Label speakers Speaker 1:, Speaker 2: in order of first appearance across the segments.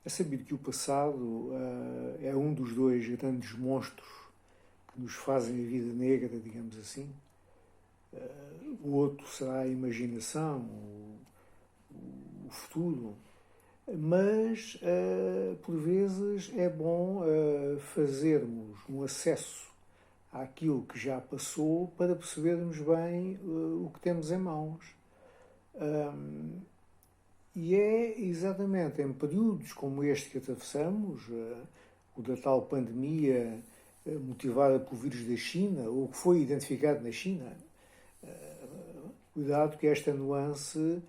Speaker 1: É sabido que o passado é um dos dois grandes monstros que nos fazem a vida negra, digamos assim. O outro será a imaginação, o futuro. Mas, por vezes, é bom fazermos um acesso àquilo que já passou para percebermos bem o que temos em mãos. E é exatamente em períodos como este que atravessamos, o da tal pandemia motivada pelo vírus da China, ou que foi identificado na China, cuidado que esta nuance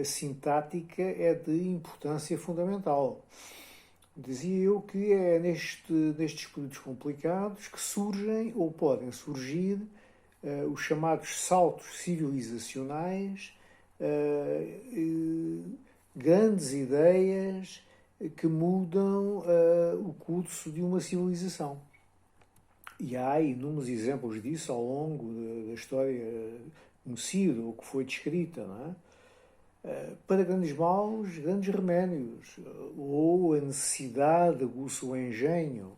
Speaker 1: sintática é de importância fundamental. Dizia eu que é nestes períodos complicados que surgem ou podem surgir os chamados saltos civilizacionais, grandes ideias que mudam o curso de uma civilização. E há inúmeros exemplos disso ao longo da história conhecida ou que foi descrita, não é? Para grandes maus, grandes remédios, ou a necessidade aguça o engenho,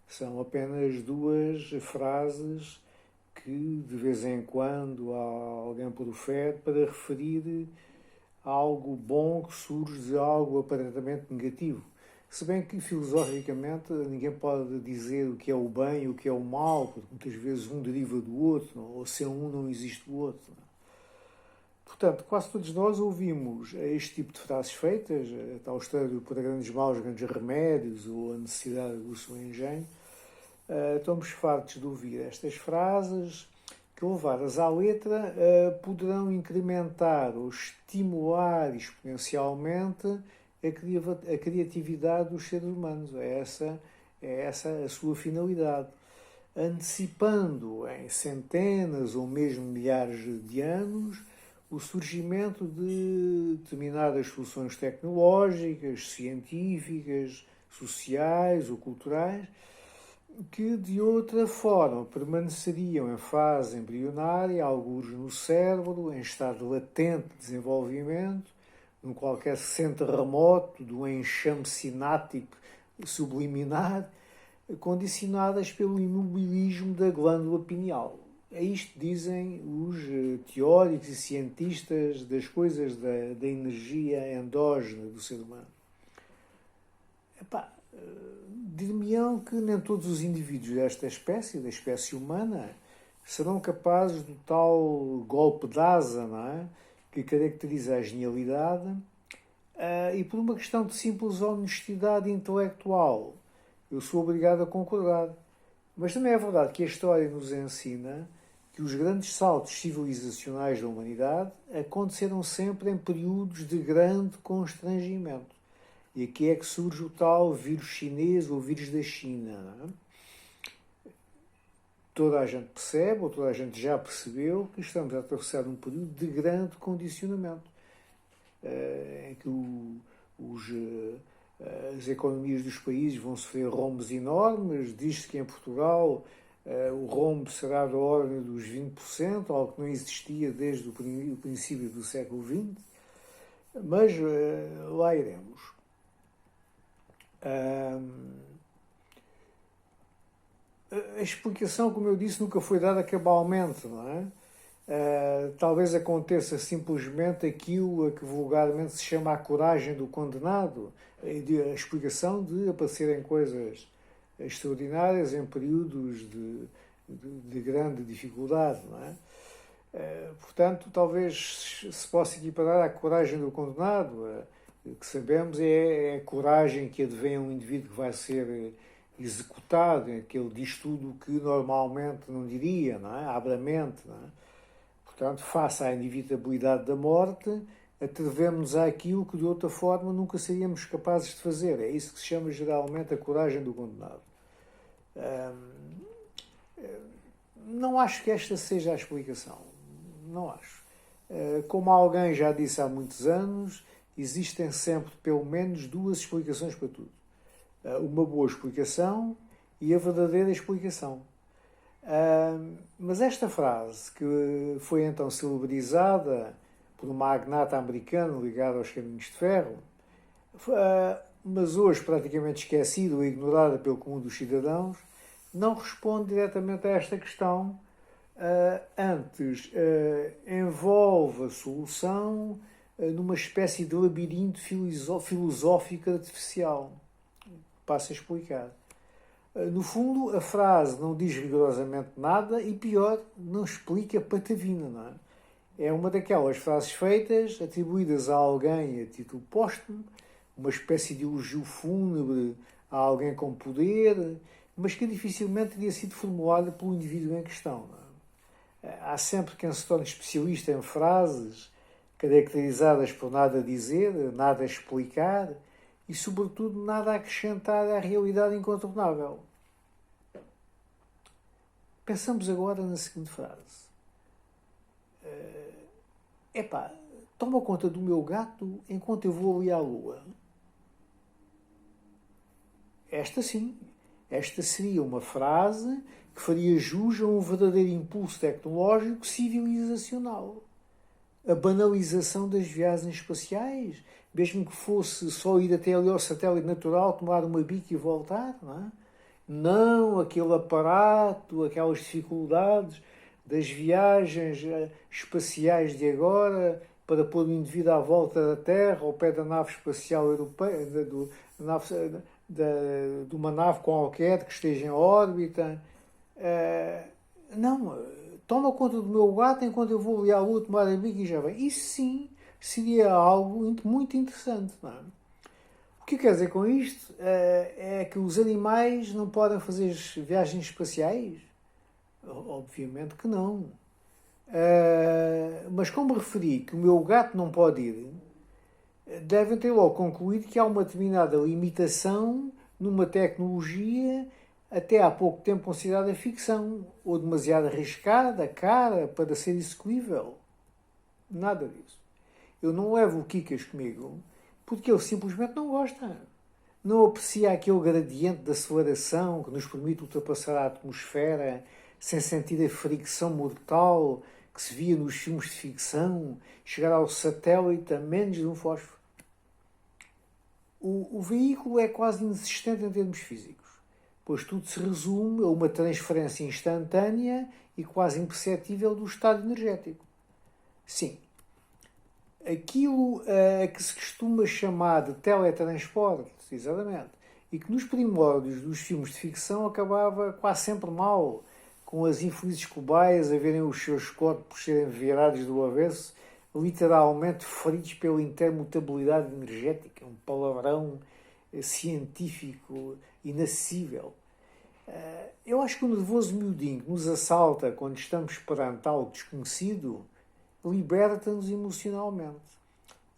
Speaker 1: são apenas duas frases que de vez em quando alguém profere para referir algo bom que surge de algo aparentemente negativo. Se bem que, filosoficamente, ninguém pode dizer o que é o bem e o que é o mal, porque muitas vezes um deriva do outro, ou sem um não existe o outro. Portanto, quase todos nós ouvimos este tipo de frases feitas, a tal história do para grandes maus, grandes remédios, ou a necessidade do seu engenho. Estamos fartos de ouvir estas frases que, levadas à letra, poderão incrementar ou estimular exponencialmente a criatividade dos seres humanos. É essa a sua finalidade. Antecipando em centenas ou mesmo milhares de anos o surgimento de determinadas soluções tecnológicas, científicas, sociais ou culturais, que de outra forma permaneceriam em fase embrionária, alguns no cérebro, em estado latente de desenvolvimento, num qualquer centro remoto do enxame sináptico subliminar, condicionadas pelo imobilismo da glândula pineal. É isto que dizem os teóricos e cientistas das coisas da energia endógena do ser humano. Dir-me-ão que nem todos os indivíduos desta espécie, da espécie humana, serão capazes do tal golpe de asa, não é? Que caracteriza a genialidade, e por uma questão de simples honestidade intelectual. Eu sou obrigado a concordar. Mas também é verdade que a história nos ensina que os grandes saltos civilizacionais da humanidade aconteceram sempre em períodos de grande constrangimento. E aqui é que surge o tal vírus chinês ou vírus da China. Não é? Toda a gente percebe, ou toda a gente já percebeu, que estamos a atravessar um período de grande condicionamento, em que as economias dos países vão sofrer rombos enormes. Diz-se que em Portugal o rombo será da ordem dos 20%, algo que não existia desde o princípio do século XX, mas lá iremos. A explicação, como eu disse, nunca foi dada cabalmente, não é? Talvez aconteça simplesmente aquilo a que vulgarmente se chama a coragem do condenado, a explicação de aparecerem coisas extraordinárias em períodos de grande dificuldade, não é? Portanto, talvez se possa equiparar à coragem do condenado. O que sabemos é a coragem que advém a um indivíduo que vai ser executado, em que ele diz tudo o que normalmente não diria, não é? Abre a mente, não é? Portanto, face à inevitabilidade da morte, atrevemos-nos àquilo que de outra forma nunca seríamos capazes de fazer. É isso que se chama geralmente a coragem do condenado. Não acho que esta seja a explicação. Não acho. Como alguém já disse há muitos anos, existem sempre pelo menos duas explicações para tudo. Uma boa explicação e a verdadeira explicação. Mas esta frase, que foi então celebrizada por um magnata americano ligado aos caminhos de ferro, mas hoje praticamente esquecida ou ignorada pelo comum dos cidadãos, não responde diretamente a esta questão. Antes envolve a solução numa espécie de labirinto filosófico artificial. Passo a explicar. No fundo, a frase não diz rigorosamente nada e, pior, não explica patavina, não é? É uma daquelas frases feitas, atribuídas a alguém a título póstumo, uma espécie de elogio fúnebre a alguém com poder, mas que dificilmente teria sido formulada pelo indivíduo em questão. Não é? Há sempre quem se torne especialista em frases caracterizadas por nada a dizer, nada a explicar e, sobretudo, nada a acrescentar à realidade incontornável. Pensamos agora na seguinte frase. Toma conta do meu gato enquanto eu vou ali à lua. Esta sim, esta seria uma frase que faria jus a um verdadeiro impulso tecnológico civilizacional. A banalização das viagens espaciais, mesmo que fosse só ir até ali ao satélite natural, tomar uma bica e voltar, não é? Não aquele aparato, aquelas dificuldades das viagens espaciais de agora para pôr o indivíduo à volta da Terra, ao pé da nave espacial europeia, de uma nave qualquer que esteja em órbita. Não, toma conta do meu gato enquanto eu vou ali à lua tomar a bica e já vem. Isso sim seria algo muito interessante, não é? O que quer dizer com isto é que os animais não podem fazer viagens espaciais? Obviamente que não. Mas como referi que o meu gato não pode ir, devem ter logo concluído que há uma determinada limitação numa tecnologia até há pouco tempo considerada ficção, ou demasiado arriscada, cara, para ser execuível. Nada disso. Eu não levo o Kikas comigo porque ele simplesmente não gosta. Não aprecia aquele gradiente de aceleração que nos permite ultrapassar a atmosfera sem sentir a fricção mortal que se via nos filmes de ficção, chegar ao satélite a menos de um fósforo. O veículo é quase inexistente em termos físicos, pois tudo se resume a uma transferência instantânea e quase imperceptível do estado energético. Sim, aquilo que se costuma chamar de teletransporte, exatamente, e que nos primórdios dos filmes de ficção acabava quase sempre mal, com as infelizes cobaias a verem os seus corpos serem virados do avesso, literalmente feridos pela intermutabilidade energética, um palavrão científico inacessível. Eu acho que o nervoso miudinho que nos assalta quando estamos perante algo desconhecido liberta-nos emocionalmente.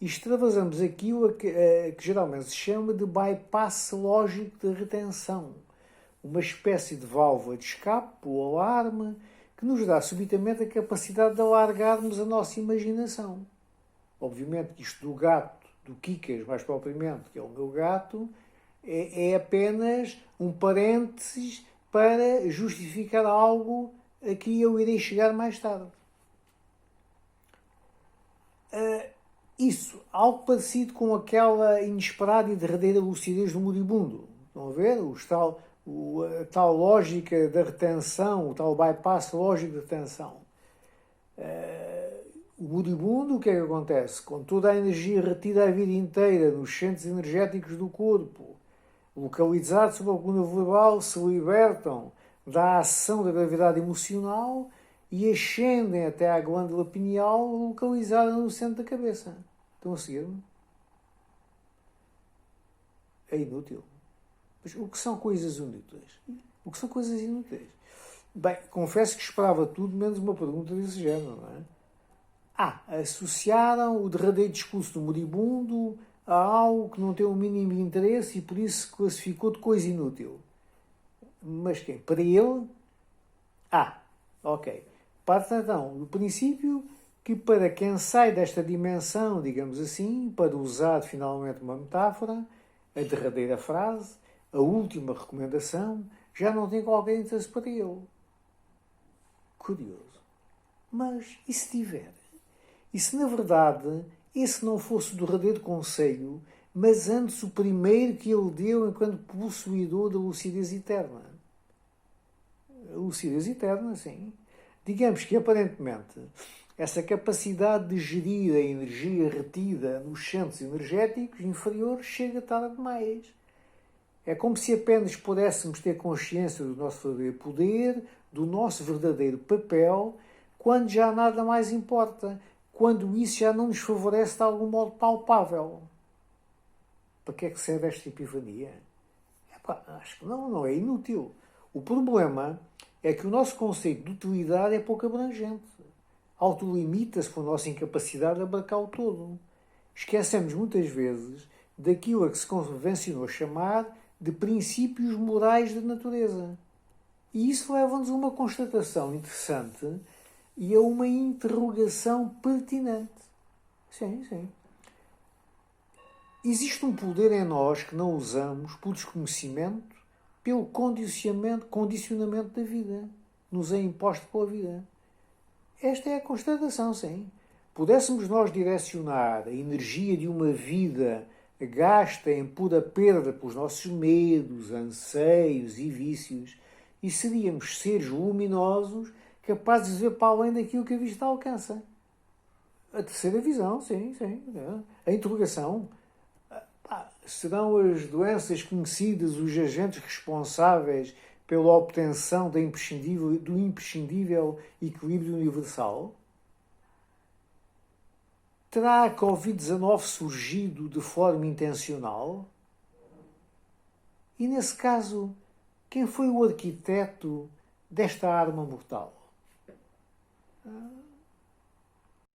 Speaker 1: E extravasamos aquilo que geralmente se chama de bypass lógico de retenção, uma espécie de válvula de escape ou alarme que nos dá subitamente a capacidade de alargarmos a nossa imaginação. Obviamente que isto do gato, do Kikas mais propriamente, que é o meu gato, é apenas um parênteses para justificar algo a que eu irei chegar mais tarde. Isso, algo parecido com aquela inesperada e derradeira lucidez do moribundo. Estão a ver? A tal lógica da retenção, o tal bypass lógico de retenção. O moribundo, o que é que acontece? Com toda a energia retida a vida inteira nos centros energéticos do corpo, localizados sobre a coluna vertebral, se libertam da ação da gravidade emocional e ascendem até à glândula pineal localizada no centro da cabeça. Estão a seguir-me? É inútil. Mas o que são coisas inúteis? O que são coisas inúteis? Bem, confesso que esperava tudo menos uma pergunta desse género, não é? Associaram o derradeiro discurso do moribundo a algo que não tem o mínimo interesse e por isso se classificou de coisa inútil. Mas quem? Para ele? Ok. Parte então do princípio que para quem sai desta dimensão, digamos assim, para usar finalmente uma metáfora, a derradeira frase, a última recomendação, já não tem qualquer interesse para ele. Curioso. Mas e se tiver? E se na verdade esse não fosse o derradeiro conselho, mas antes o primeiro que ele deu enquanto possuidor da lucidez eterna? A lucidez eterna, sim. Digamos que aparentemente essa capacidade de gerir a energia retida nos centros energéticos inferiores chega tarde demais. É como se apenas pudéssemos ter consciência do nosso verdadeiro poder, do nosso verdadeiro papel, quando já nada mais importa, quando isso já não nos favorece de algum modo palpável. Para que é que serve esta epifania? Acho que não é inútil. O problema é que o nosso conceito de utilidade é pouco abrangente. Autolimita-se por nossa incapacidade de abarcar o todo. Esquecemos muitas vezes daquilo a que se convencionou chamar de princípios morais da natureza. E isso leva-nos a uma constatação interessante e a uma interrogação pertinente. Sim, sim. Existe um poder em nós que não usamos por desconhecimento, pelo condicionamento da vida. Nos é imposto pela vida. Esta é a constatação, sim. Pudéssemos nós direcionar a energia de uma vida gasta em pura perda pelos nossos medos, anseios e vícios, e seríamos seres luminosos capazes de ver para além daquilo que a vista alcança. A terceira visão, sim, sim. A interrogação. Serão as doenças conhecidas os agentes responsáveis pela obtenção do imprescindível equilíbrio universal? Terá a Covid-19 surgido de forma intencional? E, nesse caso, quem foi o arquiteto desta arma mortal?